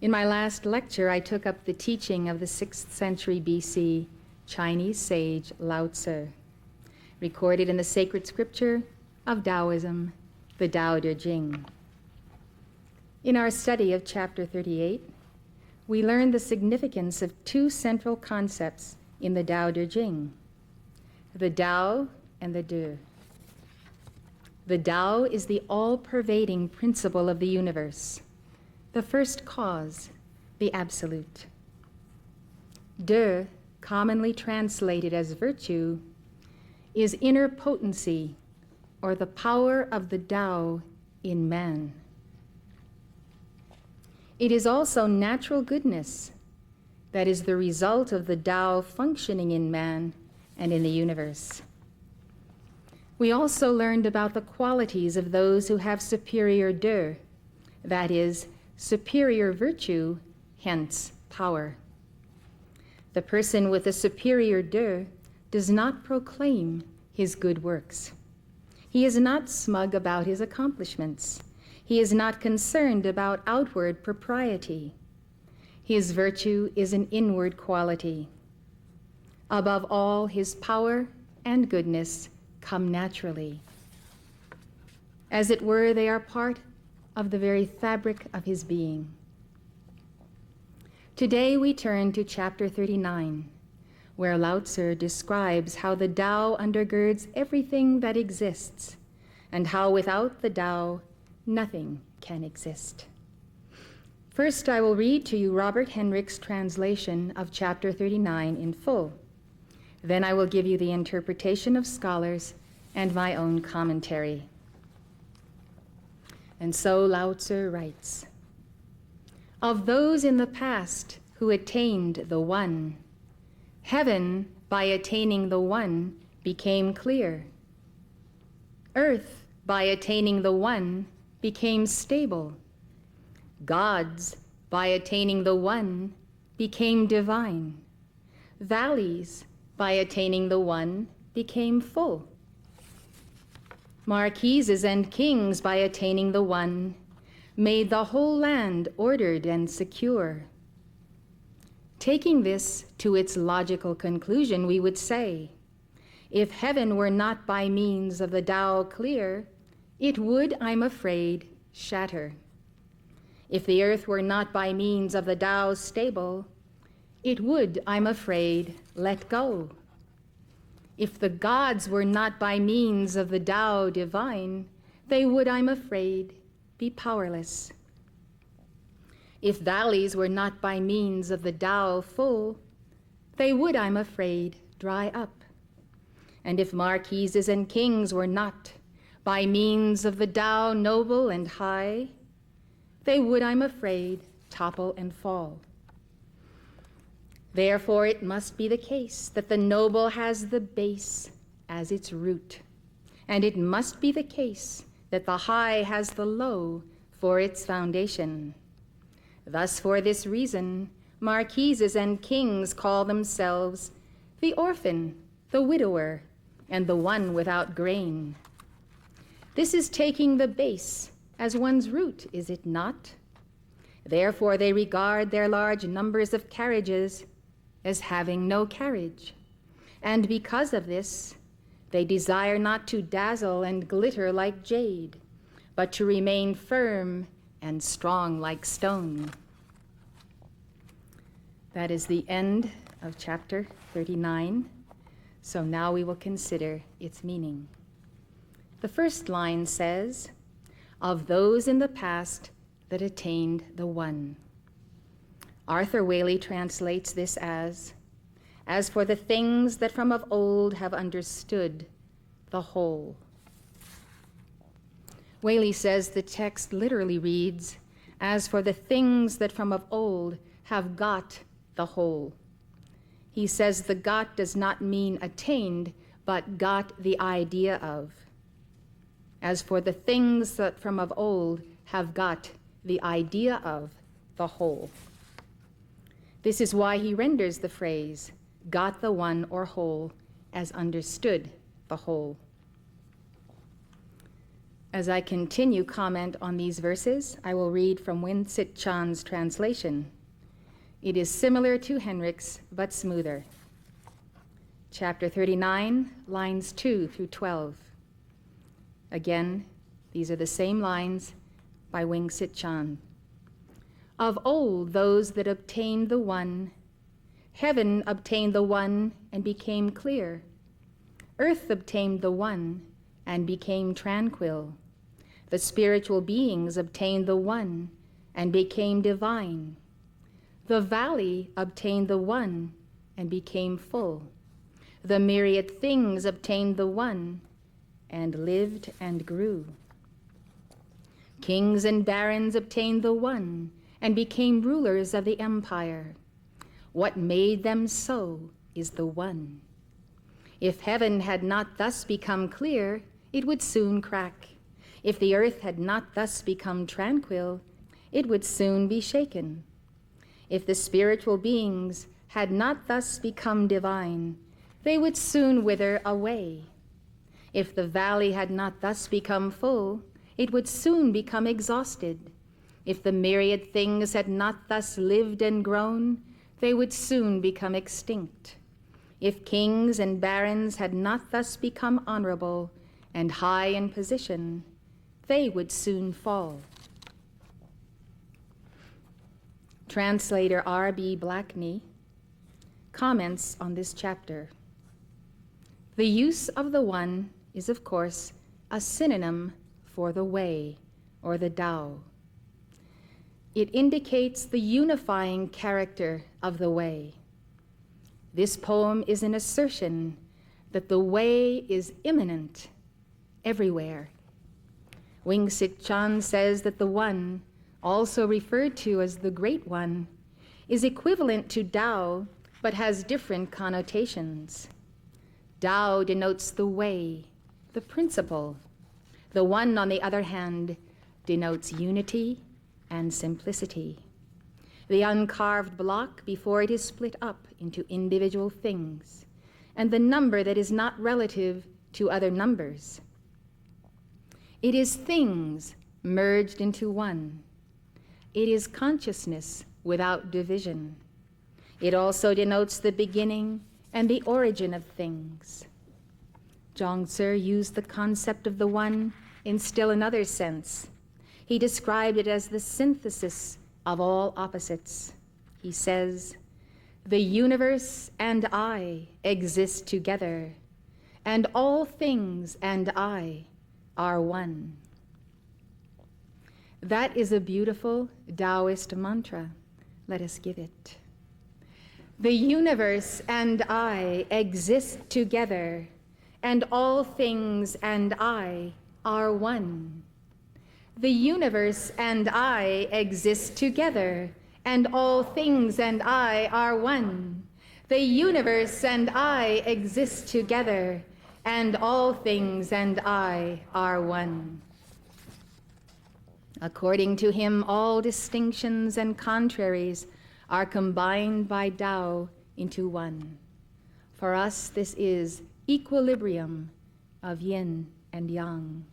In my last lecture, I took up the teaching of the 6th century BC Chinese sage Lao Tzu, recorded in the sacred scripture of Taoism, the Tao Te Ching. In our study of chapter 38, we learned the significance of two central concepts in the Tao Te Ching, the Tao and the De. The Tao is the all-pervading principle of the universe, the first cause, the absolute. De, commonly translated as virtue, is inner potency, or the power of the Tao in man. It is also natural goodness that is the result of the Tao functioning in man and in the universe. We also learned about the qualities of those who have superior De, that is, superior virtue, hence power. The person with a superior De does not proclaim his good works. He is not smug about his accomplishments. He is not concerned about outward propriety. His virtue is an inward quality. Above all, his power and goodness come naturally. As it were, they are part of the very fabric of his being. Today we turn to chapter 39, where Lao Tzu describes how the Tao undergirds everything that exists, and how without the Tao, nothing can exist. First, I will read to you Robert Henrich's translation of chapter 39 in full. Then I will give you the interpretation of scholars and my own commentary. And so Lao Tzu writes, "Of those in the past who attained the One, heaven, by attaining the One, became clear. Earth, by attaining the One, became stable. Gods, by attaining the One, became divine. Valleys, by attaining the One, became full. Marquises and kings, by attaining the One, made the whole land ordered and secure. Taking this to its logical conclusion, we would say, if heaven were not by means of the Tao clear, it would, I'm afraid, shatter. If the earth were not by means of the Tao stable, it would, I'm afraid, let go. If the gods were not by means of the Tao divine, they would, I'm afraid, be powerless. If valleys were not by means of the Tao full, they would, I'm afraid, dry up. And if marquises and kings were not by means of the Tao noble and high, they would, I'm afraid, topple and fall. Therefore, it must be the case that the noble has the base as its root, and it must be the case that the high has the low for its foundation. Thus, for this reason, marquises and kings call themselves the orphan, the widower, and the one without grain. This is taking the base as one's root, is it not? Therefore, they regard their large numbers of carriages as having no carriage. And because of this, they desire not to dazzle and glitter like jade, but to remain firm and strong like stone." That is the end of chapter 39. So now we will consider its meaning. The first line says, "Of those in the past that attained the One." Arthur Waley translates this as for the things that from of old have understood the whole." Waley says the text literally reads, "As for the things that from of old have got the whole." He says the got does not mean attained, but got the idea of. As for the things that from of old have got the idea of the whole. This is why he renders the phrase, "got the one or whole," as understood the whole. As I continue comment on these verses, I will read from Winsett Chan's translation. It is similar to Henrik's, but smoother. Chapter 39, lines 2 through 12. Again, these are the same lines by Winsett Chan. Of old, those that obtained the one, heaven obtained the one and became clear. Earth obtained the one and became tranquil. The spiritual beings obtained the one and became divine. The valley obtained the one and became full. The myriad things obtained the one and lived and grew. Kings and barons obtained the one and became rulers of the empire. What made them so is the one. If heaven had not thus become clear, it would soon crack. If the earth had not thus become tranquil, it would soon be shaken. If the spiritual beings had not thus become divine, they would soon wither away. If the valley had not thus become full, it would soon become exhausted. If the myriad things had not thus lived and grown, they would soon become extinct. If kings and barons had not thus become honorable and high in position, they would soon fall. Translator R.B. Blackney comments on this chapter. The use of the one is, of course, a synonym for the way, or the Tao. It indicates the unifying character of the way. This poem is an assertion that the way is immanent everywhere. Winsett Chan says that the one, also referred to as the Great One, is equivalent to Tao, but has different connotations. Tao denotes the way, the principle. The one, on the other hand, denotes unity and simplicity. The uncarved block before it is split up into individual things, and the number that is not relative to other numbers. It is things merged into one. It is consciousness without division. It also denotes the beginning and the origin of things. Zhuangzi used the concept of the one in still another sense. He described it as the synthesis of all opposites. He says, "The universe and I exist together, and all things and I are one." That is a beautiful Taoist mantra. Let us give it. The universe and I exist together, and all things and I are one. The universe and I exist together, and all things and I are one. The universe and I exist together, and all things and I are one. According to him, all distinctions and contraries are combined by Tao into one. For us, this is equilibrium of yin and yang.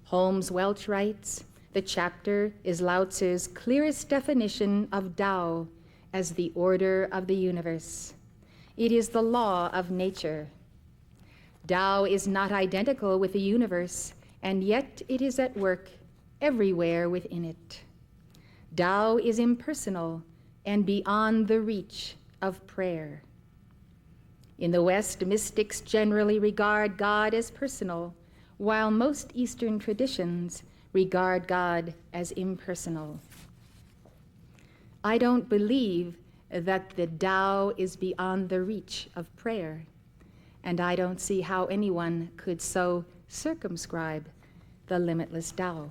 Holmes Welch writes, the chapter is Lao Tzu's clearest definition of Tao as the order of the universe. It is the law of nature. Tao is not identical with the universe, and yet it is at work everywhere within it. Tao is impersonal and beyond the reach of prayer. In the West, mystics generally regard God as personal, while most Eastern traditions regard God as impersonal. I don't believe that the Tao is beyond the reach of prayer, and I don't see how anyone could so circumscribe the limitless Tao.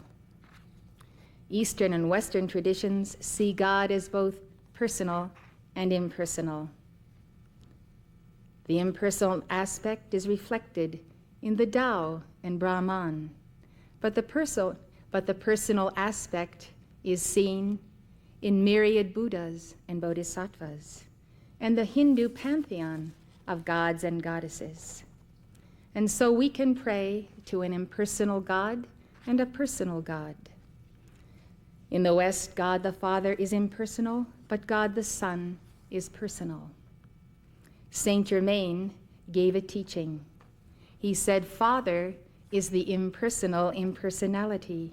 Eastern and Western traditions see God as both personal and impersonal. The impersonal aspect is reflected in the Tao and Brahman, but the personal aspect is seen in myriad Buddhas and Bodhisattvas and the Hindu pantheon of gods and goddesses. And so we can pray to an impersonal God and a personal God. In the West, God the Father is impersonal, but God the Son is personal. Saint Germain gave a teaching. He said, Father is the impersonal impersonality.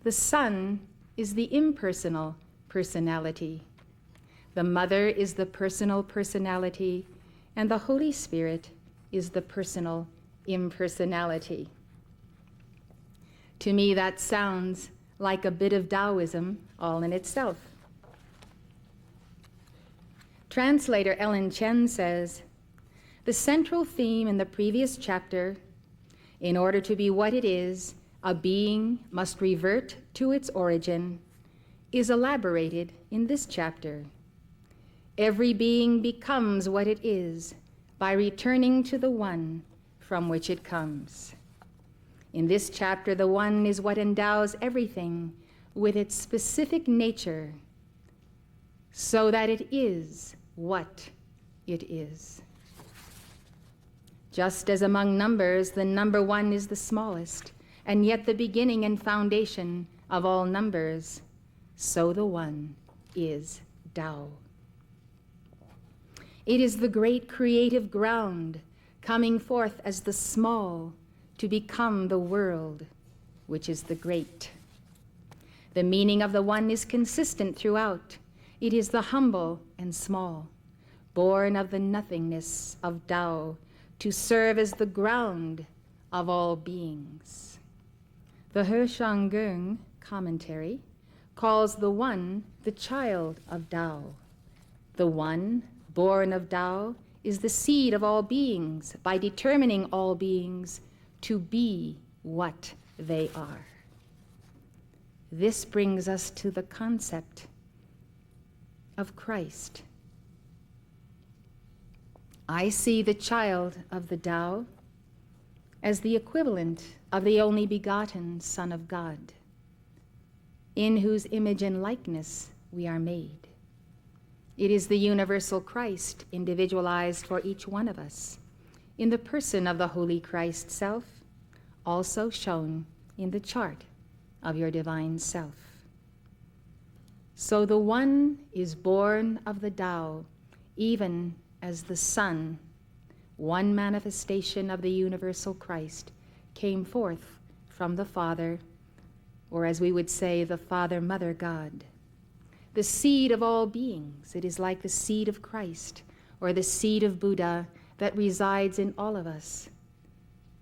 The Son is the impersonal personality. The Mother is the personal personality, and the Holy Spirit is the personal impersonality. To me, that sounds like a bit of Taoism all in itself. Translator Ellen Chen says, the central theme in the previous chapter, in order to be what it is, a being must revert to its origin, is elaborated in this chapter. Every being becomes what it is by returning to the one from which it comes. In this chapter, the one is what endows everything with its specific nature, so that it is what it is. Just as among numbers, the number one is the smallest, and yet the beginning and foundation of all numbers, so the one is Tao. It is the great creative ground coming forth as the small to become the world, which is the great. The meaning of the one is consistent throughout. It is the humble and small, born of the nothingness of Tao, to serve as the ground of all beings. The He Shanggung commentary calls the one the child of Tao. The one, born of Tao, is the seed of all beings by determining all beings to be what they are. This brings us to the concept of Christ. I see the child of the Tao as the equivalent of the only begotten Son of God, in whose image and likeness we are made. It is the universal Christ individualized for each one of us, in the person of the Holy Christ Self, also shown in the chart of your divine self. So the one is born of the Tao, even as the Son, one manifestation of the universal Christ, came forth from the Father, or as we would say, the Father, Mother, God. The seed of all beings, it is like the seed of Christ, or the seed of Buddha that resides in all of us.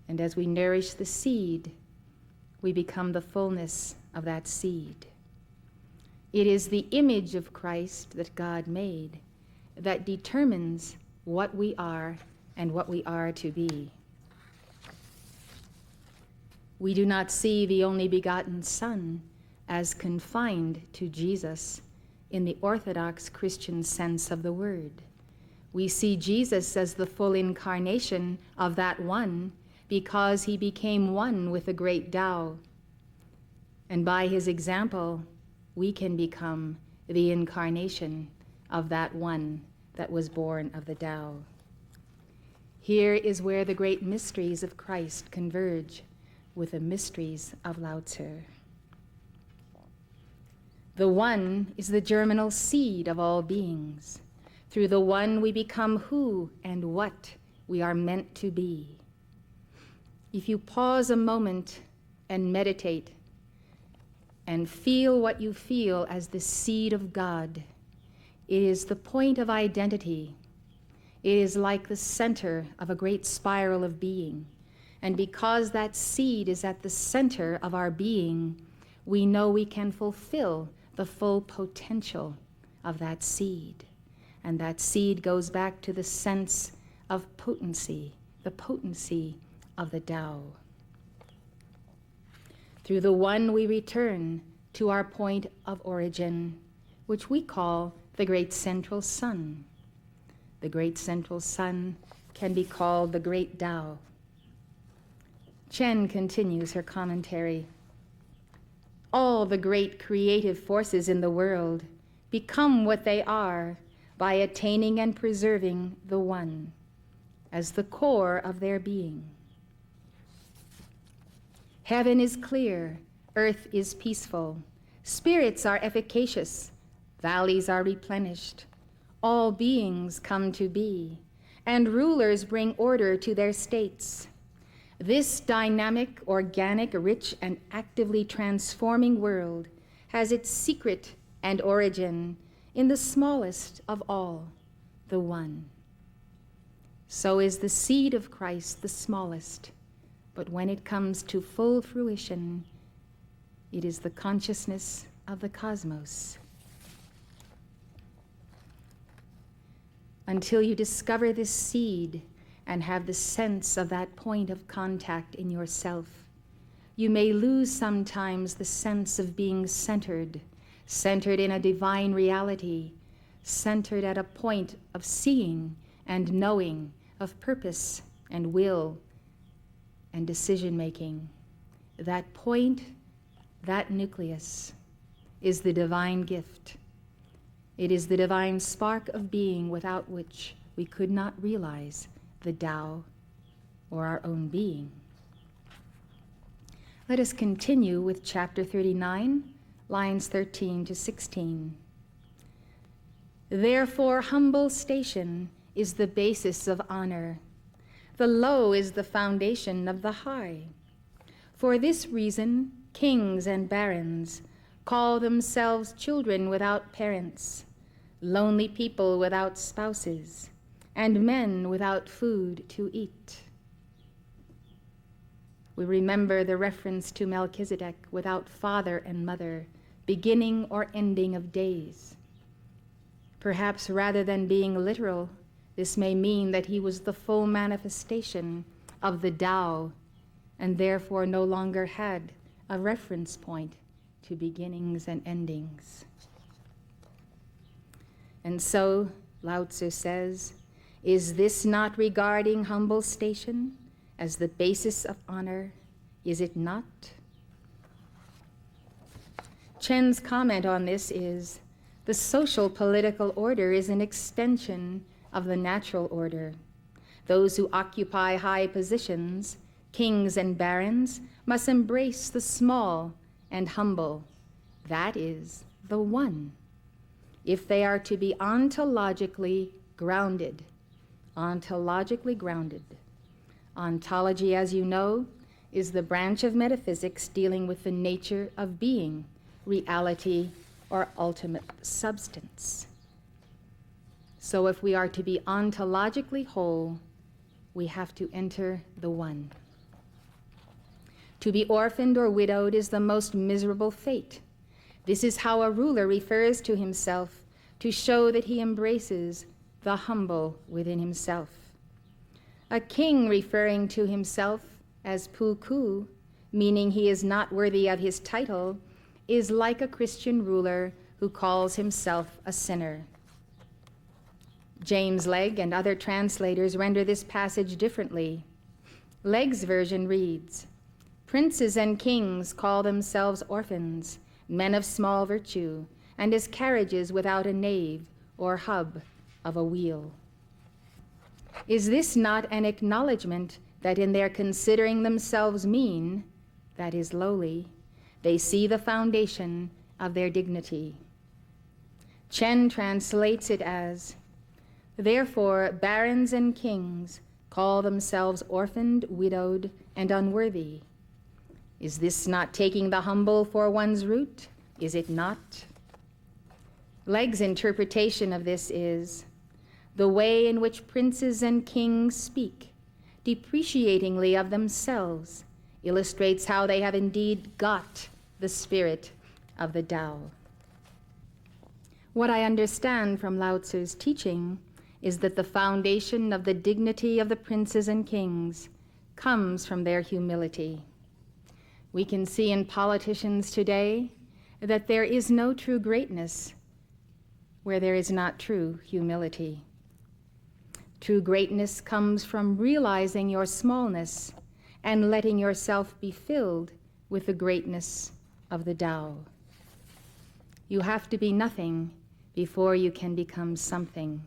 And as we nourish the seed, we become the fullness of that seed. It is the image of Christ that God made that determines what we are and what we are to be. We do not see the only begotten Son as confined to Jesus in the Orthodox Christian sense of the word. We see Jesus as the full incarnation of that one because he became one with the great Tao. And by his example, we can become the incarnation of that one that was born of the Tao. Here is where the great mysteries of Christ converge with the mysteries of Lao Tzu. The one is the germinal seed of all beings. Through the one we become who and what we are meant to be. If you pause a moment and meditate and feel what you feel as the seed of God, it is the point of identity. It is like the center of a great spiral of being. And because that seed is at the center of our being, we know we can fulfill the full potential of that seed. And that seed goes back to the sense of potency, the potency of the Tao. Through the one we return to our point of origin, which we call the great central sun. The great central sun can be called the great Tao. Chen continues her commentary. All the great creative forces in the world become what they are by attaining and preserving the one as the core of their being. Heaven is clear, earth is peaceful, spirits are efficacious, valleys are replenished, all beings come to be, and rulers bring order to their states. This dynamic, organic, rich, and actively transforming world has its secret and origin in the smallest of all, the One. So is the seed of Christ the smallest, but when it comes to full fruition, it is the consciousness of the cosmos. Until you discover this seed and have the sense of that point of contact in yourself, you may lose sometimes the sense of being centered in a divine reality, centered at a point of seeing and knowing, of purpose and will and decision-making. That point, that nucleus, is the divine gift. It is the divine spark of being without which we could not realize the Tao or our own being. Let us continue with chapter 39, lines 13 to 16. Therefore, humble station is the basis of honor. The low is the foundation of the high. For this reason, kings and barons call themselves children without parents, lonely people without spouses, and men without food to eat. We remember the reference to Melchizedek without father and mother, beginning or ending of days. Perhaps rather than being literal, this may mean that he was the full manifestation of the Tao and therefore no longer had a reference point to beginnings and endings. And so, Lao Tzu says, is this not regarding humble station as the basis of honor? Is it not? Chen's comment on this is, the social political order is an extension of the natural order. Those who occupy high positions, kings and barons, must embrace the small and humble, that is, the One, if they are to be ontologically grounded. Ontologically grounded. Ontology, as you know, is the branch of metaphysics dealing with the nature of being, reality, or ultimate substance. So if we are to be ontologically whole, we have to enter the One. To be orphaned or widowed is the most miserable fate. This is how a ruler refers to himself to show that he embraces the humble within himself. A king referring to himself as Pu Ku, meaning he is not worthy of his title, is like a Christian ruler who calls himself a sinner. James Legge and other translators render this passage differently. Legge's version reads, "Princes and kings call themselves orphans, men of small virtue, and as carriages without a nave or hub of a wheel." Is this not an acknowledgement that in their considering themselves mean, that is lowly, they see the foundation of their dignity? Chen translates it as, "Therefore barons and kings call themselves orphaned, widowed, and unworthy." Is this not taking the humble for one's root? Is it not? Legge's interpretation of this is, the way in which princes and kings speak depreciatingly of themselves illustrates how they have indeed got the spirit of the Tao. What I understand from Lao Tzu's teaching is that the foundation of the dignity of the princes and kings comes from their humility. We can see in politicians today that there is no true greatness where there is not true humility. True greatness comes from realizing your smallness and letting yourself be filled with the greatness of the Tao. You have to be nothing before you can become something.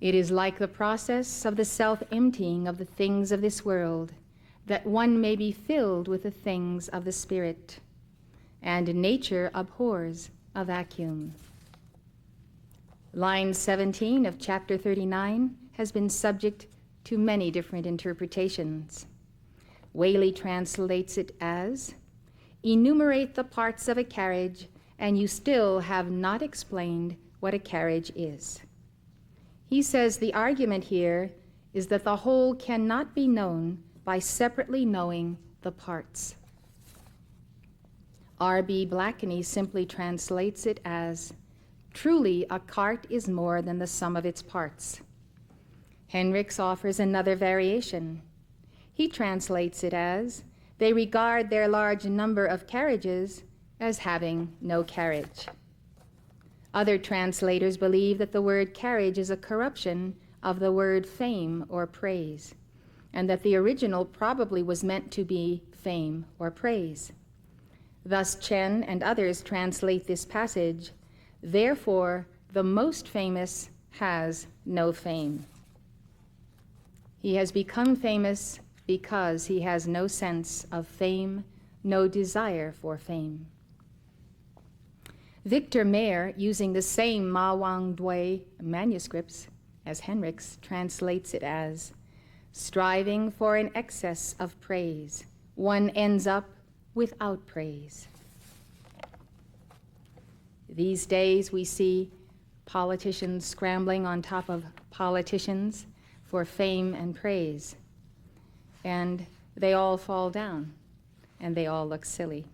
It is like the process of the self-emptying of the things of this world that one may be filled with the things of the Spirit, and nature abhors a vacuum. Line 17 of chapter 39 has been subject to many different interpretations. Whaley translates it as, enumerate the parts of a carriage, and you still have not explained what a carriage is. He says the argument here is that the whole cannot be known by separately knowing the parts. R.B. Blackney simply translates it as, truly a cart is more than the sum of its parts. Henricks offers another variation. He translates it as, they regard their large number of carriages as having no carriage. Other translators believe that the word carriage is a corruption of the word fame or praise, and that the original probably was meant to be fame or praise. Thus Chen and others translate this passage, therefore the most famous has no fame. He has become famous because he has no sense of fame, no desire for fame. Victor Mayer, using the same Ma Wang Dui manuscripts as Henricks, translates it as, striving for an excess of praise, one ends up without praise. These days we see politicians scrambling on top of politicians for fame and praise, and they all fall down, and they all look silly.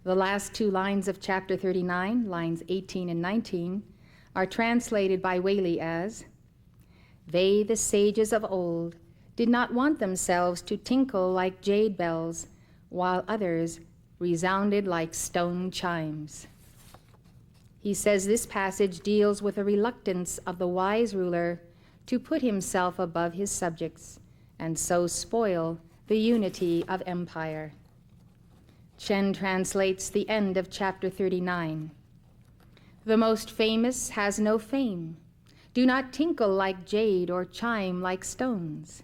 The last two lines of chapter 39, lines 18 and 19, are translated by Whaley as, they, the sages of old, did not want themselves to tinkle like jade bells, while others resounded like stone chimes. He says this passage deals with the reluctance of the wise ruler to put himself above his subjects and so spoil the unity of empire. Chen translates the end of chapter 39. The most famous has no fame. Do not tinkle like jade or chime like stones.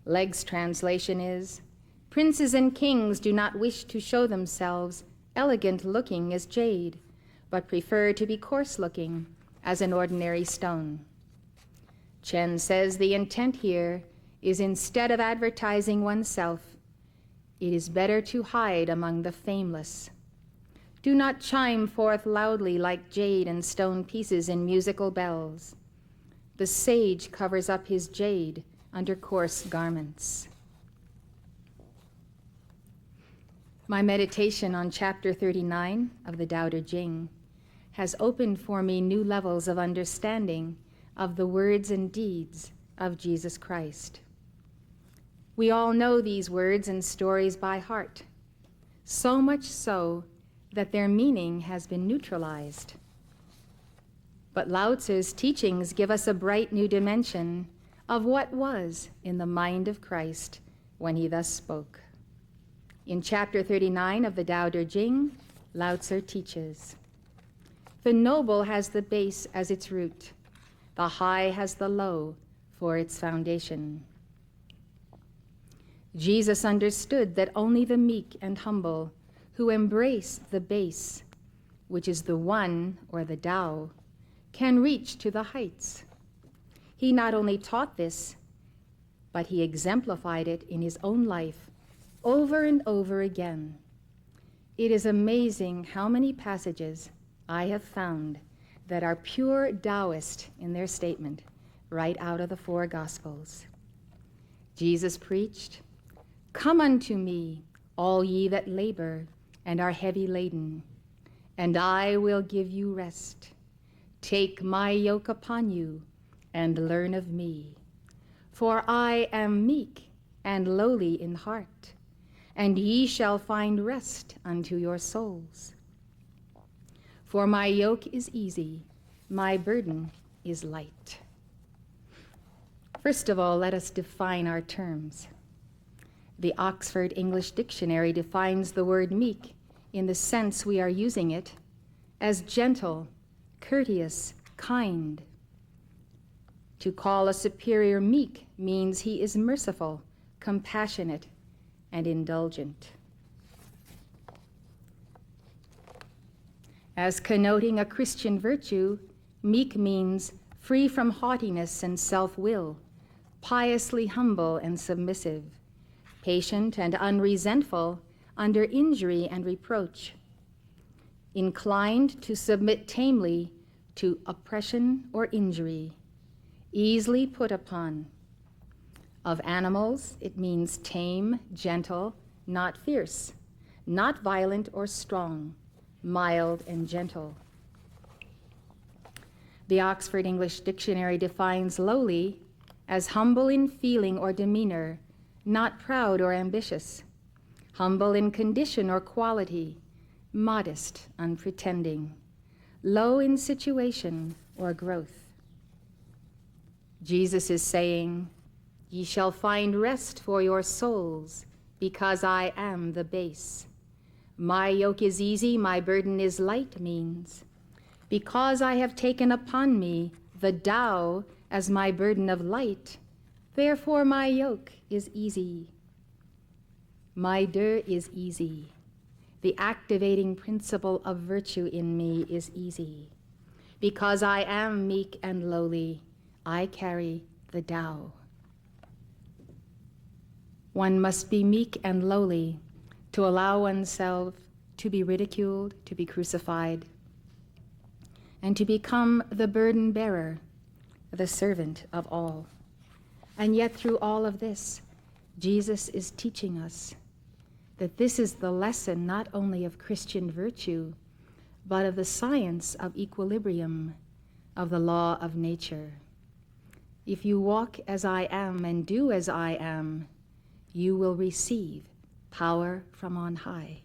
Legg's translation is, princes and kings do not wish to show themselves elegant-looking as jade, but prefer to be coarse-looking as an ordinary stone. Chen says the intent here is instead of advertising oneself, it is better to hide among the fameless. Do not chime forth loudly like jade and stone pieces in musical bells. The sage covers up his jade under coarse garments. My meditation on chapter 39 of the Tao Te Ching has opened for me new levels of understanding of the words and deeds of Jesus Christ. We all know these words and stories by heart, so much so that their meaning has been neutralized. But Lao Tzu's teachings give us a bright new dimension of what was in the mind of Christ when he thus spoke. In chapter 39 of the Tao Te Ching, Lao Tzu teaches, the noble has the base as its root, the high has the low for its foundation. Jesus understood that only the meek and humble who embrace the base, which is the one or the Tao, can reach to the heights. He not only taught this, but he exemplified it in his own life over and over again. It is amazing how many passages I have found that are pure Taoist in their statement, right out of the four Gospels. Jesus preached, come unto me, all ye that labor and are heavy laden, and I will give you rest. Take my yoke upon you and learn of me. For I am meek and lowly in heart, and ye shall find rest unto your souls. For my yoke is easy, my burden is light. First of all, let us define our terms. The Oxford English Dictionary defines the word meek in the sense we are using it as gentle, courteous, kind. To call a superior meek means he is merciful, compassionate, and indulgent. As connoting a Christian virtue, meek means free from haughtiness and self-will, piously humble and submissive, patient and unresentful under injury and reproach, inclined to submit tamely to oppression or injury, easily put upon. Of animals, it means tame, gentle, not fierce, not violent or strong, mild and gentle. The Oxford English Dictionary defines lowly as humble in feeling or demeanor, not proud or ambitious, humble in condition or quality, modest, unpretending, low in situation or growth. Jesus is saying, "Ye shall find rest for your souls, because I am the base. My yoke is easy, my burden is light," means, because I have taken upon me the Tao as my burden of light, therefore my yoke is easy. My dir is easy. The activating principle of virtue in me is easy. Because I am meek and lowly, I carry the Tao. One must be meek and lowly to allow oneself to be ridiculed, to be crucified, and to become the burden bearer, the servant of all. And yet through all of this, Jesus is teaching us that this is the lesson not only of Christian virtue, but of the science of equilibrium, of the law of nature. If you walk as I am and do as I am, you will receive power from on high.